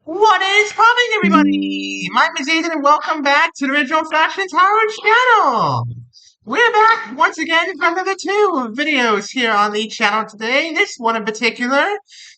What is popping, everybody? My name is Ethan, and welcome back to the original HanOracleTarot channel. We're back once again for another two videos here on the channel today. This one in particular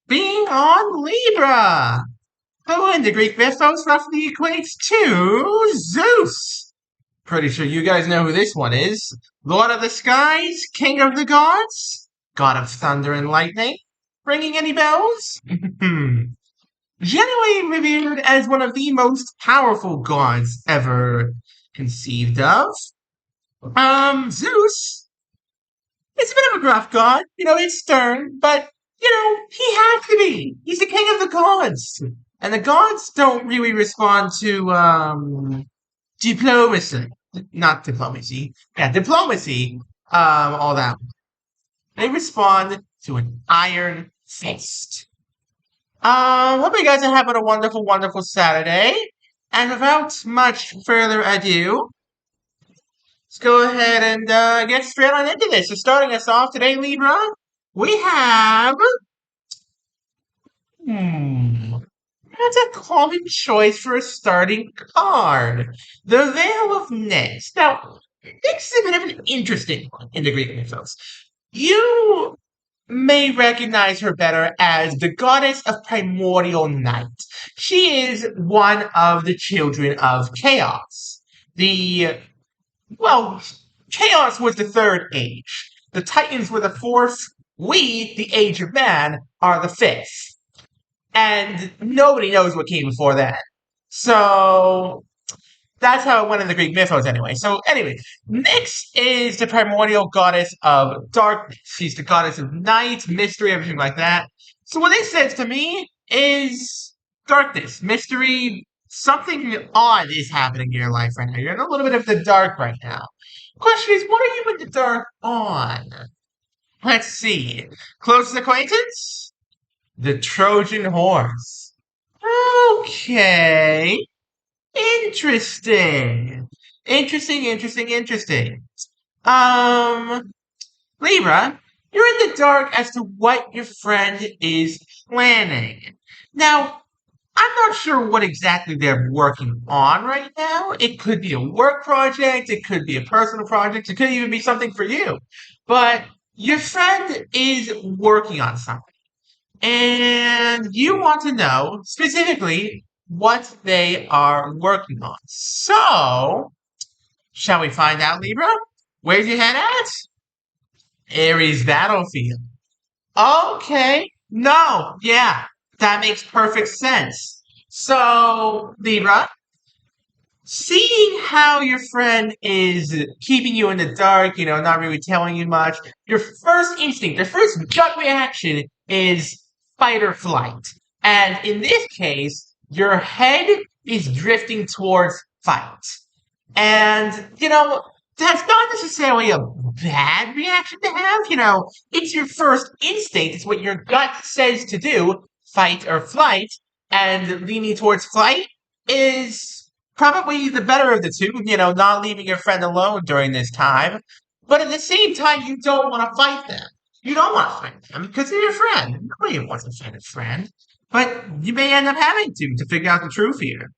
being on Libra, who in the Greek mythos roughly equates to Zeus. Pretty sure you guys know who this one is. Lord of the skies, king of the gods, god of thunder and lightning. Ringing any bells? Generally revered as one of the most powerful gods ever conceived of. Zeus is a bit of a gruff god. It's stern, but, he has to be. He's the king of the gods. And the gods don't really respond to, diplomacy. Not diplomacy. Yeah, diplomacy, all that. They respond to an iron fist. Hope you guys are having a wonderful, wonderful Saturday. And without much further ado, let's go ahead and get straight on into this. So starting us off today, Libra, we have... That's a common choice for a starting card. The Veil of Nyx. Now, Nyx is a bit of an interesting one in the Greek mythos. You may recognize her better as the goddess of primordial night. She is one of the children of chaos. Chaos was the third age. The Titans were the fourth. We, the age of man, are the fifth. And nobody knows what came before that. So that's how it went in the Greek mythos anyway. So anyway, Nyx is the primordial goddess of darkness. She's the goddess of night, mystery, everything like that. So what this says to me is darkness, mystery, something odd is happening in your life right now. You're in a little bit of the dark right now. Question is, what are you in the dark on? Let's see. Closest acquaintance? The Trojan horse. Okay. Interesting. Interesting. Libra, you're in the dark as to what your friend is planning. Now, I'm not sure what exactly they're working on right now. It could be a work project, it could be a personal project, it could even be something for you. But your friend is working on something. And you want to know specifically what they are working on. So, shall we find out, Libra? Where's your head at? Aries battlefield. Okay. No. Yeah. That makes perfect sense. So, Libra, seeing how your friend is keeping you in the dark, not really telling you much, your first instinct, your first gut reaction is fight or flight. And in this case, your head is drifting towards fight. And, that's not necessarily a bad reaction to have. It's your first instinct. It's what your gut says to do, fight or flight. And leaning towards flight is probably the better of the two, not leaving your friend alone during this time. But at the same time, you don't want to fight them. You don't want to fight them because they're your friend. Nobody wants to fight a friend. But you may end up having to figure out the truth here.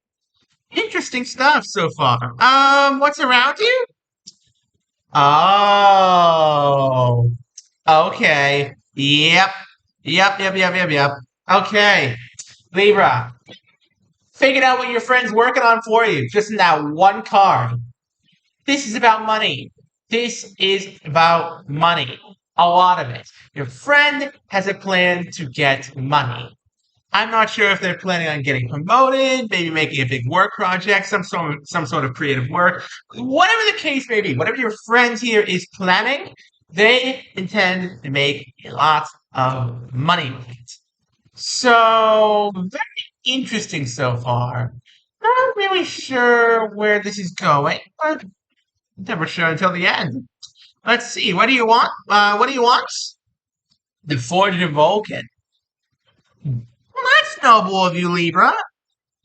Interesting stuff so far. What's around you? Oh. Okay. Yep. Okay. Libra. Figured out what your friend's working on for you, just in that one card. This is about money. This is about money. A lot of it. Your friend has a plan to get money. I'm not sure if they're planning on getting promoted, maybe making a big work project, some sort of creative work. Whatever the case may be, whatever your friend here is planning, they intend to make lots of money with it. So, very interesting so far. Not really sure where this is going, but never sure until the end. Let's see. What do you want? The Forged of Vulcan. Well, that's noble of you, Libra.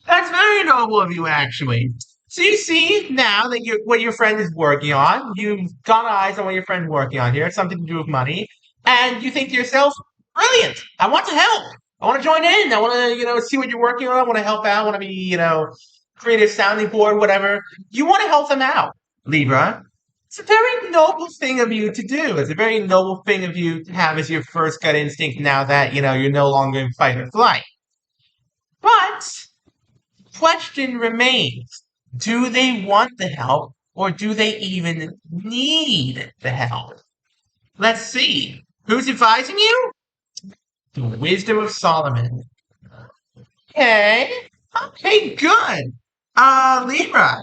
That's very noble of you, actually. So you see now that what your friend is working on, you've got eyes on what your friend's working on here. It's something to do with money, and you think to yourself, "Brilliant! I want to help. I want to join in. I want to, see what you're working on. I want to help out. I want to be, creative sounding board, whatever. You want to help them out, Libra. It's a very noble thing of you to do. It's a very noble thing of you to have as your first gut instinct now that, you're no longer in fight or flight. But question remains. Do they want the help or do they even need the help? Let's see. Who's advising you? The Wisdom of Solomon. Okay. Okay, good. Libra,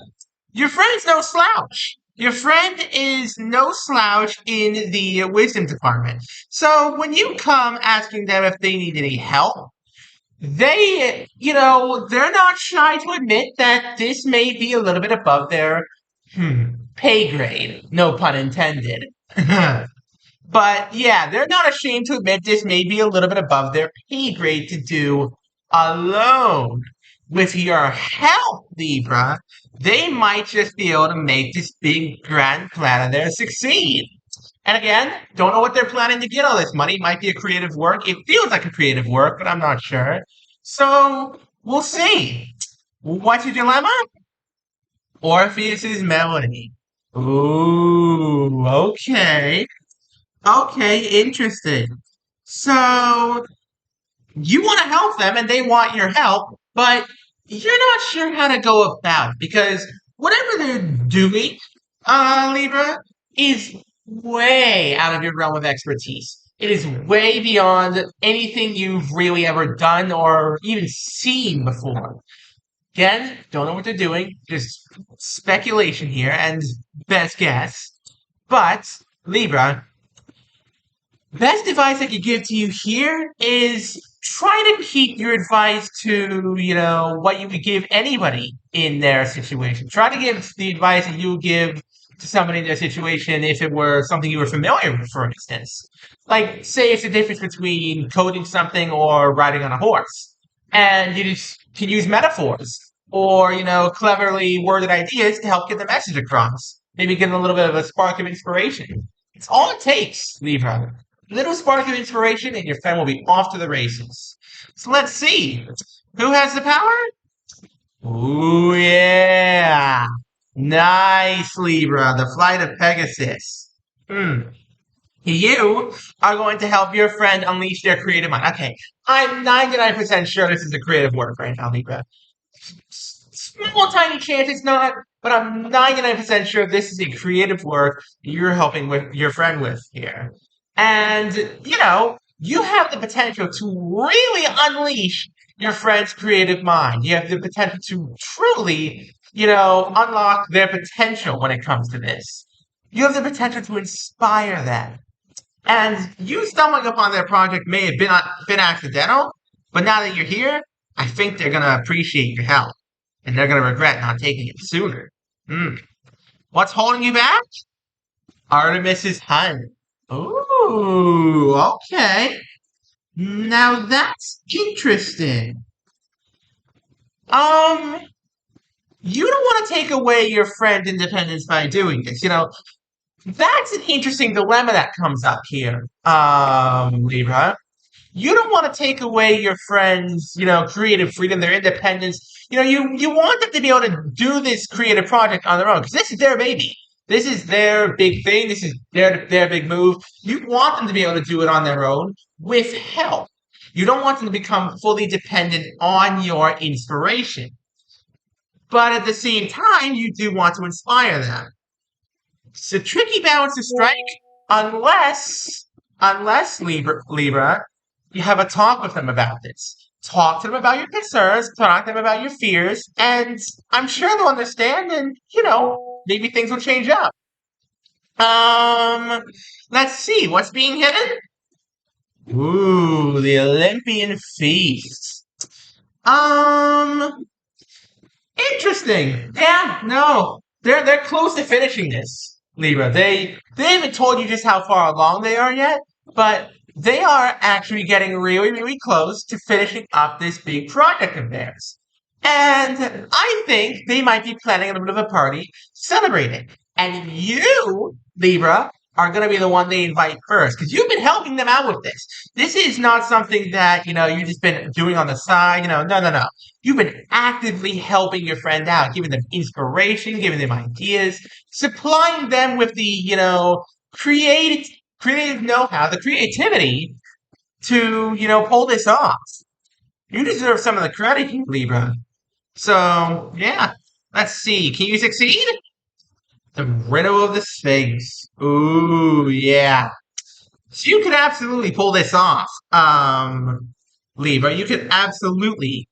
your friend's no slouch. Your friend is no slouch in the wisdom department. So when you come asking them if they need any help, they're not shy to admit that this may be a little bit above their pay grade. No pun intended. But yeah, they're not ashamed to admit this may be a little bit above their pay grade to do alone. With your help, Libra, they might just be able to make this big grand plan of theirs succeed. And again, don't know what they're planning to get all this money. Might be a creative work. It feels like a creative work, but I'm not sure. So we'll see. What's your dilemma? Orpheus's melody. Ooh, okay. Okay, interesting. So you want to help them and they want your help, but you're not sure how to go about it because whatever they're doing, Libra, is way out of your realm of expertise. It is way beyond anything you've really ever done or even seen before. Again, don't know what they're doing, just speculation here and best guess. But, Libra, best advice I could give to you here is try to keep your advice to, what you would give anybody in their situation. Try to give the advice that you would give to somebody in their situation if it were something you were familiar with, for instance. Like, say it's the difference between coding something or riding on a horse. And you just can use metaphors or, cleverly worded ideas to help get the message across. Maybe get a little bit of a spark of inspiration. It's all it takes, Libra. Little spark of inspiration and your friend will be off to the races. So let's see. Who has the power? Ooh, yeah. Nice, Libra. The flight of Pegasus. You are going to help your friend unleash their creative mind. Okay, I'm 99% sure this is a creative work right now, Libra. Small, tiny chance it's not, but I'm 99% sure this is a creative work you're helping with your friend with here. And, you have the potential to really unleash your friend's creative mind. You have the potential to truly, unlock their potential when it comes to this. You have the potential to inspire them. And you stumbling upon their project may have been accidental, but now that you're here, I think they're going to appreciate your help. And they're going to regret not taking it sooner. What's holding you back? Artemis's hunt. Ooh, okay. Now that's interesting. You don't want to take away your friend's independence by doing this. That's an interesting dilemma that comes up here, Libra. You don't want to take away your friends, creative freedom, their independence. You want them to be able to do this creative project on their own because this is their baby. This is their big thing. This is their big move. You want them to be able to do it on their own with help. You don't want them to become fully dependent on your inspiration. But at the same time, you do want to inspire them. It's a tricky balance to strike unless Libra, you have a talk with them about this. Talk to them about your concerns, talk to them about your fears, and I'm sure they'll understand and, maybe things will change up. Let's see, what's being hidden? Ooh, the Olympian Feast. Interesting. Yeah, no. They're close to finishing this, Libra. They haven't told you just how far along they are yet, but they are actually getting really, really close to finishing up this big project of theirs. And I think they might be planning a little bit of a party celebrating. And you, Libra, are going to be the one they invite first because you've been helping them out with this. This is not something that, you've just been doing on the side. No. You've been actively helping your friend out, giving them inspiration, giving them ideas, supplying them with the, creative, creative know-how, the creativity to, pull this off. You deserve some of the credit, Libra. So, yeah. Let's see. Can you succeed? The Riddle of the Sphinx. Ooh, yeah. So you could absolutely pull this off, Libra. You could absolutely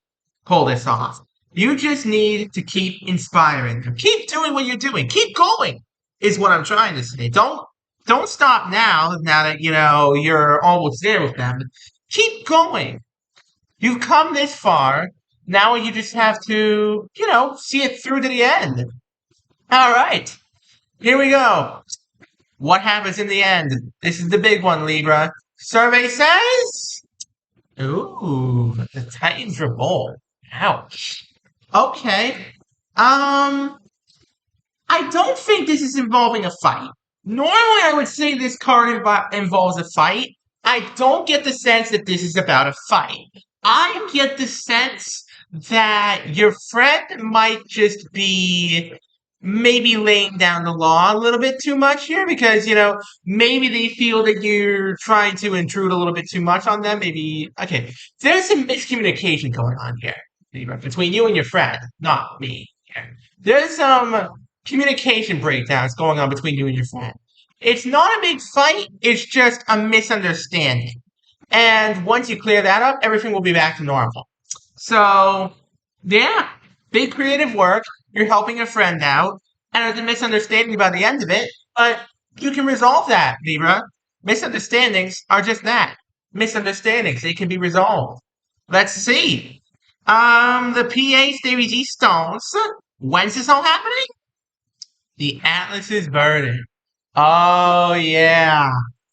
pull this off. You just need to keep inspiring them. Keep doing what you're doing. Keep going, is what I'm trying to say. Don't stop now that you're almost there with them. Keep going. You've come this far. Now you just have to, see it through to the end. All right. Here we go. What happens in the end? This is the big one, Libra. Survey says... Ooh, the Titans Revolt. Ouch. Okay. I don't think this is involving a fight. Normally, I would say this card involves a fight. I don't get the sense that this is about a fight. I get the sense that your friend might just be maybe laying down the law a little bit too much here because, maybe they feel that you're trying to intrude a little bit too much on them. Maybe, okay, there's some miscommunication going on here between you and your friend, not me here. There's some communication breakdowns going on between you and your friend. It's not a big fight, it's just a misunderstanding. And once you clear that up, everything will be back to normal. So, yeah, big creative work. You're helping a friend out, and there's a misunderstanding by the end of it, but you can resolve that, Libra. Misunderstandings are just that. Misunderstandings. They can be resolved. Let's see. The PA Series E stones. When's this all happening? The Atlas's burden. Oh, yeah.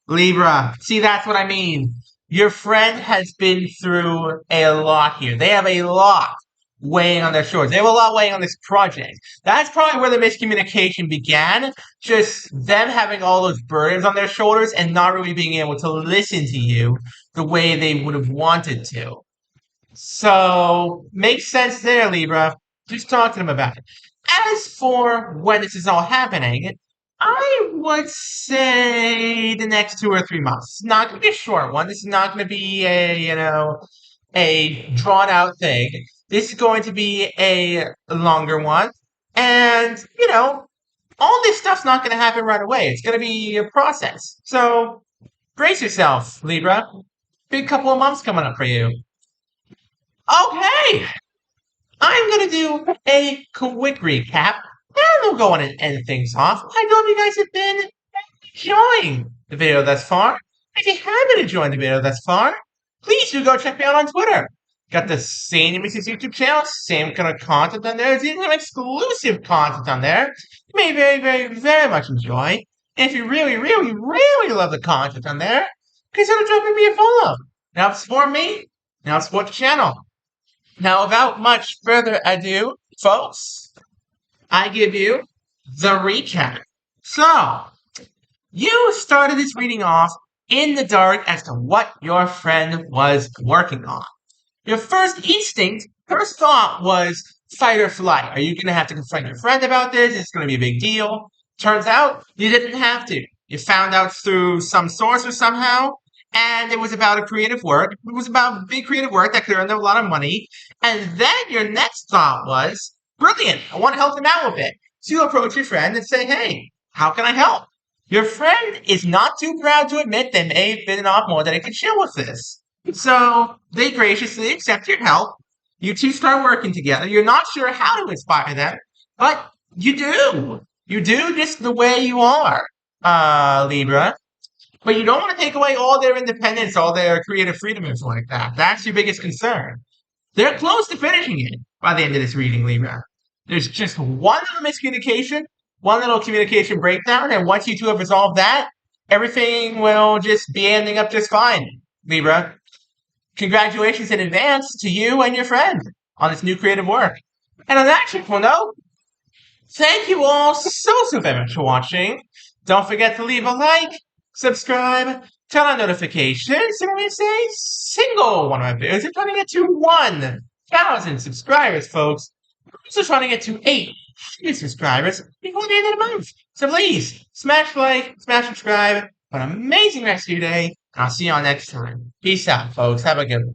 Libra. See, that's what I mean. Your friend has been through a lot here. They have a lot weighing on their shoulders. They have a lot weighing on this project. That's probably where the miscommunication began. Just them having all those burdens on their shoulders and not really being able to listen to you the way they would have wanted to. So, makes sense there, Libra. Just talk to them about it. As for when this is all happening, I would say the next 2 or 3 months. It's not going to be a short one. This is not going to be a drawn out thing. This is going to be a longer one. And, all this stuff's not going to happen right away. It's going to be a process. So, brace yourself, Libra. Big couple of months coming up for you. Okay. I'm going to do a quick recap. And we'll go on and end things off. I hope you guys have been enjoying the video thus far. If you haven't enjoyed the video thus far, please do go check me out on Twitter. Got the same Mrs. YouTube channel, same kind of content on there. There's even some exclusive content on there you may very, very, very much enjoy. And if you really, really, really love the content on there, consider dropping me a follow. Now support me, now support the channel. Now without much further ado, folks, I give you the recap. So, you started this reading off in the dark as to what your friend was working on. Your first instinct, first thought was fight or flight. Are you going to have to confront your friend about this? It's going to be a big deal. Turns out, you didn't have to. You found out through some source or somehow, and it was about a creative work. It was about big creative work that could earn them a lot of money. And then your next thought was, brilliant, I want to help them out with it. So you approach your friend and say, hey, how can I help? Your friend is not too proud to admit they may have bitten off more than they could chew with this. So they graciously accept your help. You two start working together. You're not sure how to inspire them, but you do. You do just the way you are, Libra. But you don't want to take away all their independence, all their creative freedom and everything like that. That's your biggest concern. They're close to finishing it by the end of this reading, Libra. There's just one little miscommunication, one little communication breakdown, and once you two have resolved that, everything will just be ending up just fine, Libra. Congratulations in advance to you and your friend on this new creative work. And on that cheerful note, thank you all so very much for watching. Don't forget to leave a like, subscribe, turn on notifications, and I say single one of my videos. I'm trying to get to 1,000 subscribers, folks. I'm also trying to get to 800 subscribers before the end of the month. So please, smash like, smash subscribe. Have an amazing rest of your day, and I'll see you all next time. Peace out, folks. Have a good one.